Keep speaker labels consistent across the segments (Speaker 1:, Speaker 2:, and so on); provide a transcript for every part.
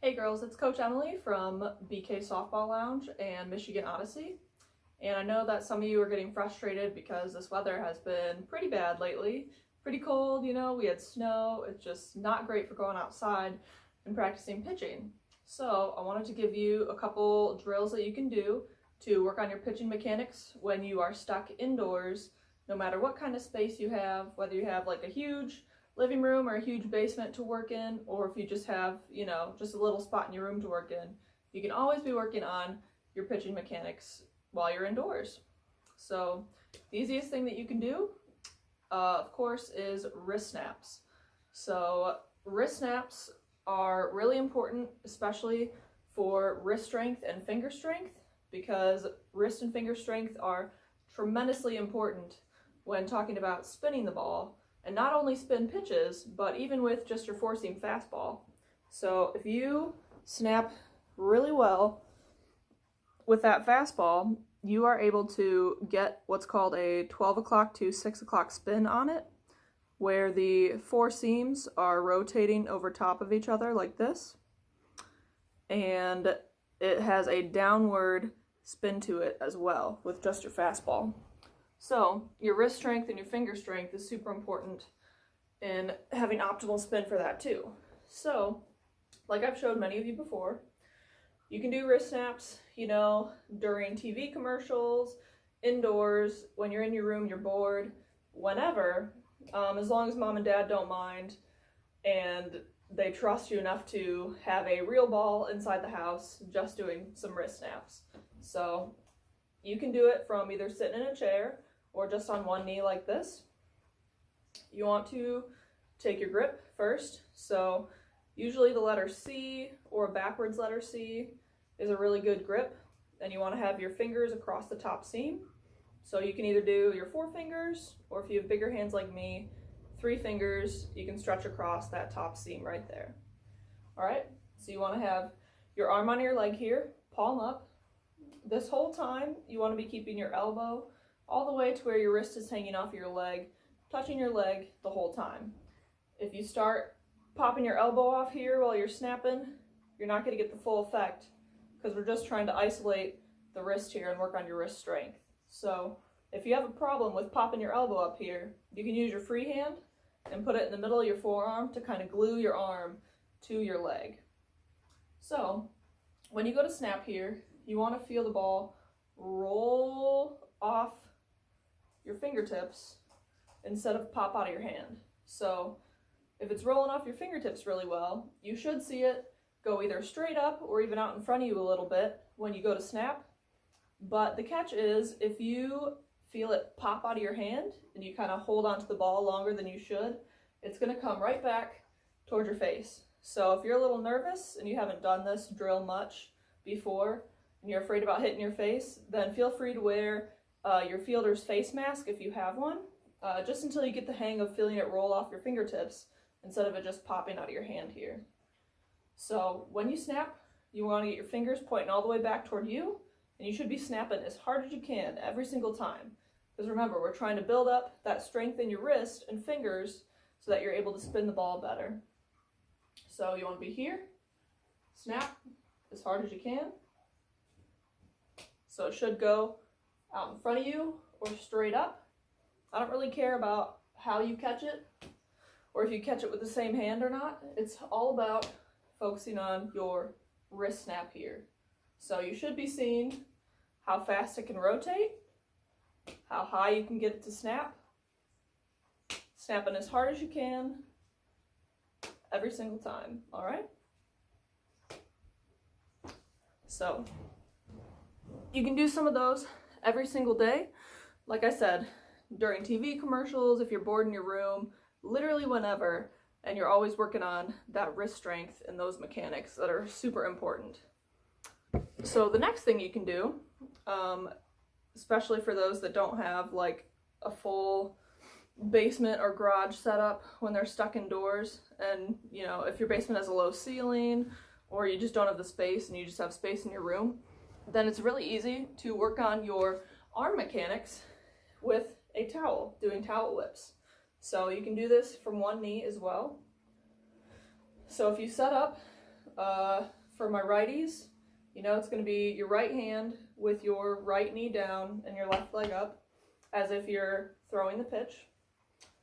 Speaker 1: Hey girls, it's Coach Emily from BK Softball Lounge and Michigan Odyssey. And I know that some of you are getting frustrated because this weather has been pretty bad lately. Pretty cold, we had snow. It's just not great for going outside and practicing pitching. So I wanted to give you a couple drills that you can do to work on your pitching mechanics when you are stuck indoors, no matter what kind of space you have, whether you have like a huge living room or a huge basement to work in, or if you just have, just a little spot in your room to work in. You can always be working on your pitching mechanics while you're indoors. So the easiest thing that you can do, of course, is wrist snaps. So wrist snaps are really important, especially for wrist strength and finger strength, because wrist and finger strength are tremendously important when talking about spinning the ball. And not only spin pitches, but even with just your four-seam fastball. So if you snap really well with that fastball, you are able to get what's called a 12 o'clock to 6 o'clock spin on it, where the four seams are rotating over top of each other like this. And it has a downward spin to it as well with just your fastball. So your wrist strength and your finger strength is super important in having optimal spin for that too. So, like I've showed many of you before, you can do wrist snaps, during TV commercials, indoors, when you're in your room, you're bored, whenever, as long as mom and dad don't mind and they trust you enough to have a real ball inside the house just doing some wrist snaps. So you can do it from either sitting in a chair or just on one knee like this. You want to take your grip first. So usually the letter C or a backwards letter C is a really good grip. And you want to have your fingers across the top seam. So you can either do your 4 fingers, or if you have bigger hands like me, 3 fingers, you can stretch across that top seam right there. All right, so you want to have your arm on your leg here, palm up. This whole time, you want to be keeping your elbow all the way to where your wrist is hanging off your leg, touching your leg the whole time. If you start popping your elbow off here while you're snapping, you're not going to get the full effect because we're just trying to isolate the wrist here and work on your wrist strength. So if you have a problem with popping your elbow up here, you can use your free hand and put it in the middle of your forearm to kind of glue your arm to your leg. So when you go to snap here, you want to feel the ball roll off your fingertips instead of pop out of your hand. So if it's rolling off your fingertips really well, you should see it go either straight up or even out in front of you a little bit when you go to snap. But the catch is, if you feel it pop out of your hand and you kind of hold onto the ball longer than you should, it's going to come right back towards your face. So if you're a little nervous and you haven't done this drill much before and you're afraid about hitting your face, then feel free to wear your fielder's face mask if you have one, just until you get the hang of feeling it roll off your fingertips instead of it just popping out of your hand here. So when you snap, you want to get your fingers pointing all the way back toward you, and you should be snapping as hard as you can every single time. Because remember, we're trying to build up that strength in your wrist and fingers so that you're able to spin the ball better. So you want to be here, snap as hard as you can. So it should go out in front of you or straight up. I don't really care about how you catch it or if you catch it with the same hand or not. It's all about focusing on your wrist snap here. So you should be seeing how fast it can rotate, how high you can get it to snap, snapping as hard as you can every single time, all right? So you can do some of those every single day. Like I said, during TV commercials, if you're bored in your room, literally whenever, and you're always working on that wrist strength and those mechanics that are super important. So the next thing you can do, especially for those that don't have like a full basement or garage setup when they're stuck indoors, and if your basement has a low ceiling or you just don't have the space and you just have space in your room, then it's really easy to work on your arm mechanics with a towel, doing towel whips. So you can do this from one knee as well. So if you set up For my righties, you know, it's going to be your right hand with your right knee down and your left leg up, as if you're throwing the pitch.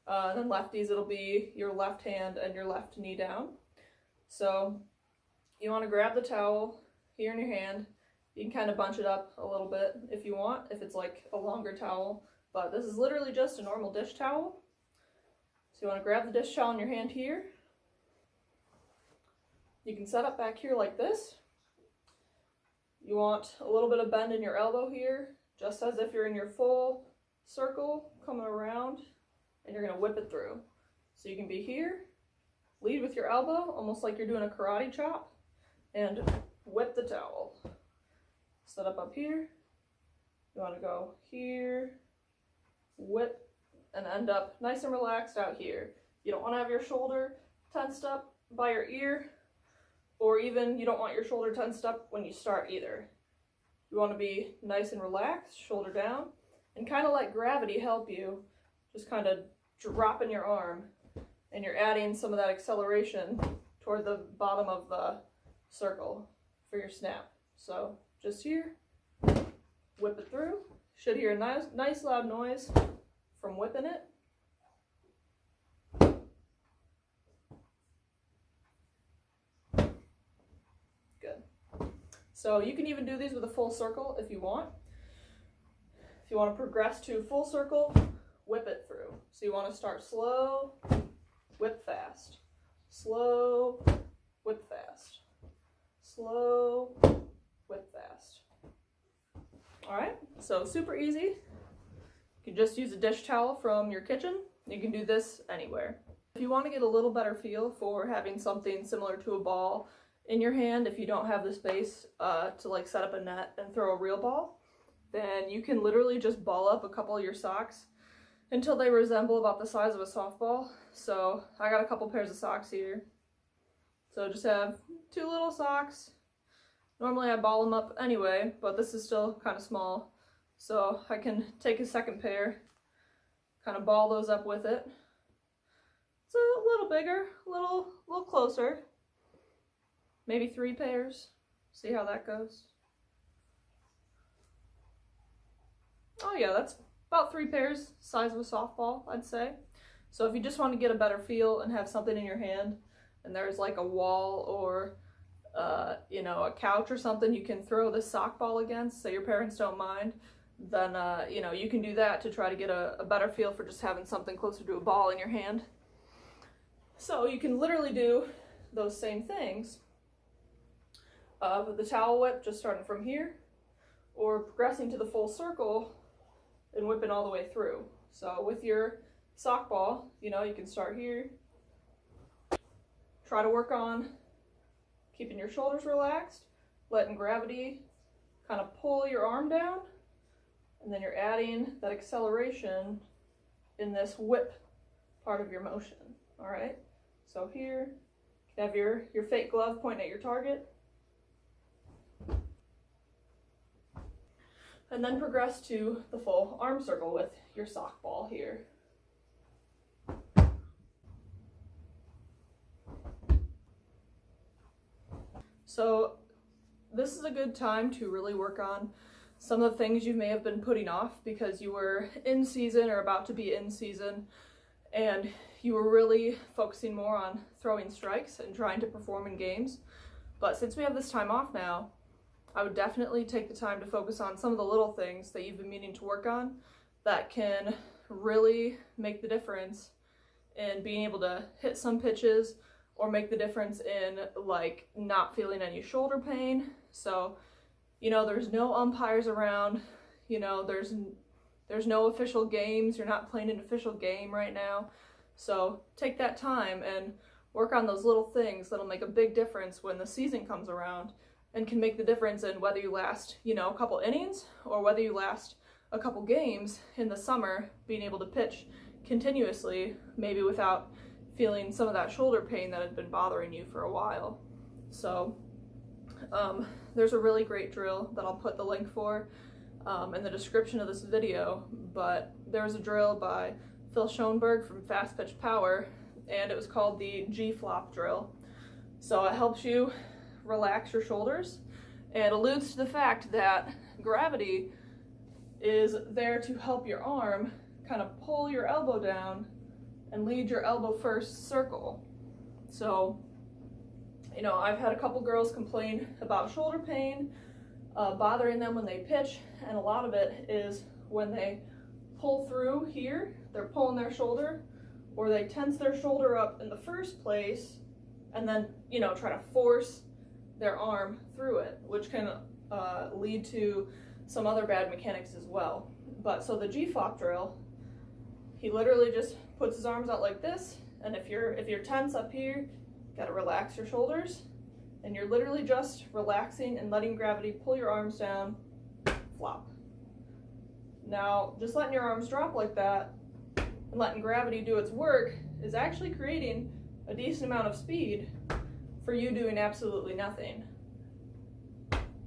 Speaker 1: And then lefties, it'll be your left hand and your left knee down. So you want to grab the towel here in your hand. You can kind of bunch it up a little bit if you want, if it's like a longer towel, but this is literally just a normal dish towel. So you want to grab the dish towel in your hand here. You can set up back here like this. You want a little bit of bend in your elbow here, just as if you're in your full circle coming around, and you're going to whip it through. So you can be here, lead with your elbow, almost like you're doing a karate chop, and whip the towel. Set up here. You want to go here, whip, and end up nice and relaxed out here. You don't want to have your shoulder tensed up by your ear, or even you don't want your shoulder tensed up when you start either. You want to be nice and relaxed, shoulder down, and kind of let gravity help you, just kind of dropping your arm, and you're adding some of that acceleration toward the bottom of the circle for your snap. So just here, whip it through. Should hear a nice loud noise from whipping it. Good. So you can even do these with a full circle if you want. If you want to progress to full circle, whip it through. So you want to start slow, whip fast. Slow, whip fast. Slow, whip fast. Alright, so super easy. You can just use a dish towel from your kitchen. You can do this anywhere. If you want to get a little better feel for having something similar to a ball in your hand, if you don't have the space to like set up a net and throw a real ball, then you can literally just ball up a couple of your socks until they resemble about the size of a softball. So I got a couple pairs of socks here. So just have 2 little socks. Normally I ball them up anyway, but this is still kind of small. So I can take a second pair, kind of ball those up with it. It's a little bigger, a little closer. Maybe 3 pairs. See how that goes. Oh yeah, that's about 3 pairs, size of a softball, I'd say. So if you just want to get a better feel and have something in your hand, and there's like a wall or you know, a couch or something you can throw this sock ball against so your parents don't mind, then you know, you can do that to try to get a better feel for just having something closer to a ball in your hand. So you can literally do those same things with the towel whip, just starting from here, or progressing to the full circle and whipping all the way through. So with your sock ball, you know, you can start here. Try to work on keeping your shoulders relaxed, letting gravity kind of pull your arm down, and then you're adding that acceleration in this whip part of your motion. All right, so here you can have your fake glove pointing at your target, and then progress to the full arm circle with your sock ball here. So this is a good time to really work on some of the things you may have been putting off because you were in season or about to be in season, and you were really focusing more on throwing strikes and trying to perform in games. But since we have this time off now, I would definitely take the time to focus on some of the little things that you've been meaning to work on that can really make the difference in being able to hit some pitches, or make the difference in like not feeling any shoulder pain. So, you know, there's no umpires around, you know, there's no official games, you're not playing an official game right now. So take that time and work on those little things that'll make a big difference when the season comes around, and can make the difference in whether you last, you know, a couple innings or whether you last a couple games in the summer, being able to pitch continuously, maybe without feeling some of that shoulder pain that had been bothering you for a while. So there's a really great drill that I'll put the link for in the description of this video, but there was a drill by Phil Schoenberg from Fast Pitch Power, and it was called the G-flop drill. So it helps you relax your shoulders, and alludes to the fact that gravity is there to help your arm kind of pull your elbow down and lead your elbow first circle. So, you know, I've had a couple girls complain about shoulder pain bothering them when they pitch, and a lot of it is when they pull through here, they're pulling their shoulder, or they tense their shoulder up in the first place and then, you know, try to force their arm through it, which can lead to some other bad mechanics as well. But so the G-flop drill, he literally just puts his arms out like this, and if you're tense up here, you gotta relax your shoulders, and you're literally just relaxing and letting gravity pull your arms down, flop. Now, just letting your arms drop like that and letting gravity do its work is actually creating a decent amount of speed for you doing absolutely nothing.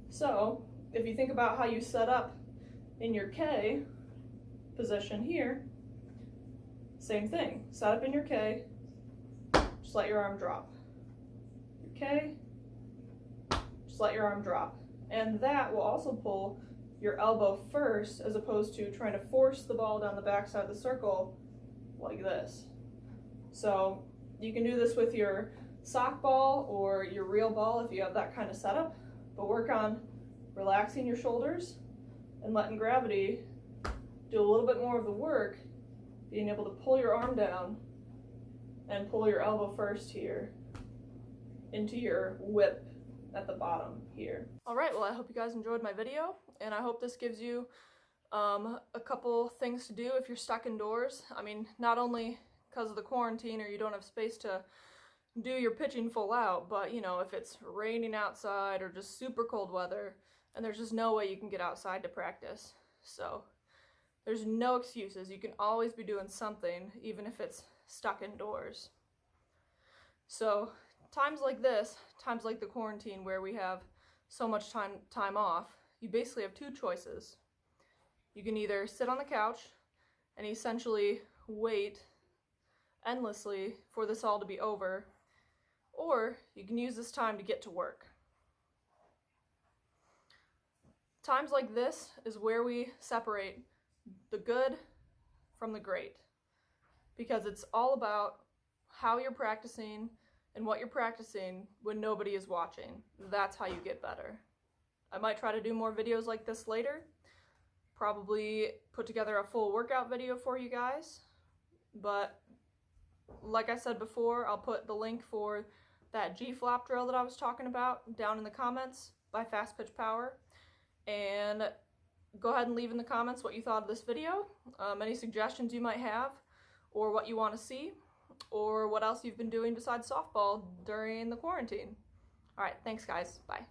Speaker 1: So, if you think about how you set up in your K position here, same thing. Set up in your K, just let your arm drop. Your K, just let your arm drop. And that will also pull your elbow first, as opposed to trying to force the ball down the backside of the circle like this. So you can do this with your sock ball or your real ball if you have that kind of setup, but work on relaxing your shoulders and letting gravity do a little bit more of the work, being able to pull your arm down and pull your elbow first here into your whip at the bottom here. All right, well, I hope you guys enjoyed my video, and I hope this gives you a couple things to do if you're stuck indoors. I mean, not only because of the quarantine or you don't have space to do your pitching full out, but you know, if it's raining outside or just super cold weather and there's just no way you can get outside to practice. So there's no excuses. You can always be doing something, even if it's stuck indoors. So times like this, times like the quarantine where we have so much time off, you basically have two choices. You can either sit on the couch and essentially wait endlessly for this all to be over, or you can use this time to get to work. Times like this is where we separate the good from the great, because it's all about how you're practicing and what you're practicing when nobody is watching. That's how you get better. I might try to do more videos like this later, probably put together a full workout video for you guys, but like I said before, I'll put the link for that G-flop drill that I was talking about down in the comments by Fast Pitch Power, and go ahead and leave in the comments what you thought of this video, any suggestions you might have, or what you want to see, or what else you've been doing besides softball during the quarantine. Alright, thanks guys, bye.